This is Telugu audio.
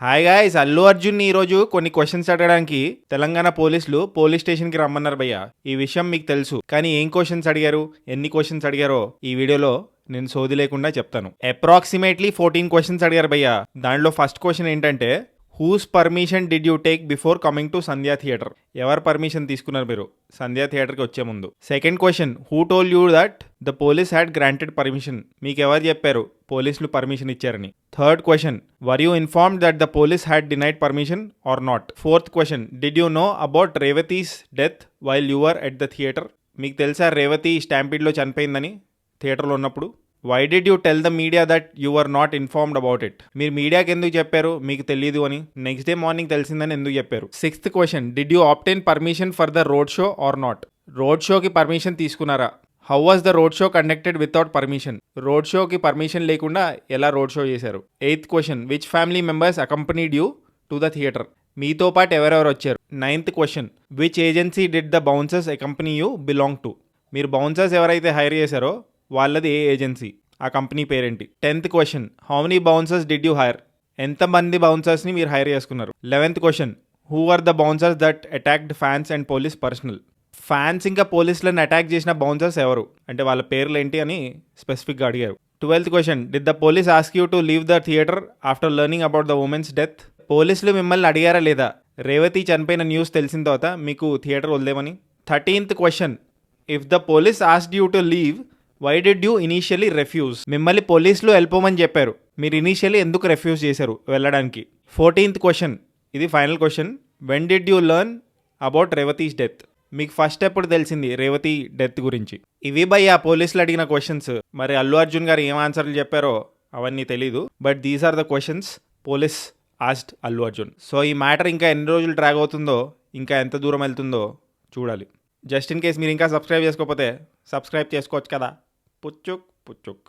హాయ్ గాయ్స్, అల్లు అర్జున్ ఈరోజు కొన్ని క్వశ్చన్స్ అడగడానికి తెలంగాణ పోలీసులు పోలీస్ స్టేషన్కి రమ్మన్నారు భయ్య. ఈ విషయం మీకు తెలుసు, కానీ ఏం క్వశ్చన్స్ అడిగారు, ఎన్ని క్వశ్చన్స్ అడిగారో ఈ వీడియోలో నేను సోది లేకుండా చెప్తాను. అప్రాక్సిమేట్లీ 14 క్వశ్చన్స్ అడిగారు భయ్య. దాంట్లో ఫస్ట్ క్వశ్చన్ ఏంటంటే, whose permission did you take before coming to Sandhya theatre? ఎవరు పర్మిషన్ తీసుకున్నారు మీరు సంధ్యా థియేటర్కి వచ్చే ముందు? Second question, who told you that the police had granted permission? మీకు ఎవరు చెప్పారు పోలీసులు పర్మిషన్ ఇచ్చారని? Third question, were you informed that the police had denied permission or not? Fourth question, did you know about Revathi's death while you are at the theatre? మీకు తెలుసా రేవతి స్టాంపీడ్లో చనిపోయిందని థియేటర్లో ఉన్నప్పుడు? Why did you tell the media that you are not informed about it? మీరు మీడియాకి ఎందుకు చెప్పారు మీకు తెలియదు అని? నెక్స్ట్ డే మార్నింగ్ తెలిసిందని ఎందుకు చెప్పారు? Sixth question, did you obtain permission for the road show or not? Road షోకి పర్మిషన్ తీసుకున్నారా? How was the road show conducted without permission? Road షోకి పర్మిషన్ లేకుండా ఎలా రోడ్ షో చేశారు? Eighth question, which family members accompanied you to the theatre? మీతో పాటు ఎవరెవరు వచ్చారు? Ninth question, which agency did the bouncers accompany you belong to? మీరు బౌన్సర్స్ ఎవరైతే హైర్ చేశారో వాళ్ళది ఏ ఏజెన్సీ, ఆ కంపెనీ పేరేంటి? 10th question, how many bouncers did you hire? ఎంతమంది బౌన్సర్స్ని మీరు హైర్ చేసుకున్నారు? 11th question, who are the bouncers that attacked fans and police personnel? Fans ఇంకా పోలీసులను అటాక్ చేసిన బౌన్సర్స్ ఎవరు అంటే వాళ్ళ పేర్లు ఏంటి అని స్పెసిఫిక్గా అడిగారు. 12th question, did the police ask you to leave the theatre after learning about the women's death? పోలీసులు మిమ్మల్ని అడిగారా లేదా రేవతి చనిపోయిన న్యూస్ తెలిసిన తర్వాత మీకు థియేటర్ వదిలేమని? 13th question, if the police asked you to leave why did you initially refuse? మిమ్మల్ని పోలీసులు వెళ్ళిపోమని చెప్పారు, మీరు ఇనీషియలీ ఎందుకు రెఫ్యూజ్ చేశారు వెళ్ళడానికి? 14th క్వశ్చన్, ఇది final question, when did you learn about Revathi's death? మీకు ఫస్ట్ ఎప్పుడు తెలిసింది రేవతి డెత్ గురించి? ఇవి భయ్యా పోలీసులు అడిగిన క్వశ్చన్స్. మరి అల్లు అర్జున్ గారు ఏం ఆన్సర్లు చెప్పారో అవన్నీ తెలీదు, but these are the questions police asked Allu Arjun. So ఈ మ్యాటర్ ఇంకా ఎన్ని రోజులు ట్రాక్ అవుతుందో, ఇంకా ఎంత దూరం వెళ్తుందో చూడాలి. జస్ట్ ఇన్ కేస్ మీరు ఇంకా సబ్స్క్రైబ్ చేసుకోకపోతే సబ్స్క్రైబ్ చేసుకోవచ్చు కదా. పుచ్చుక్ పుచ్చుక్.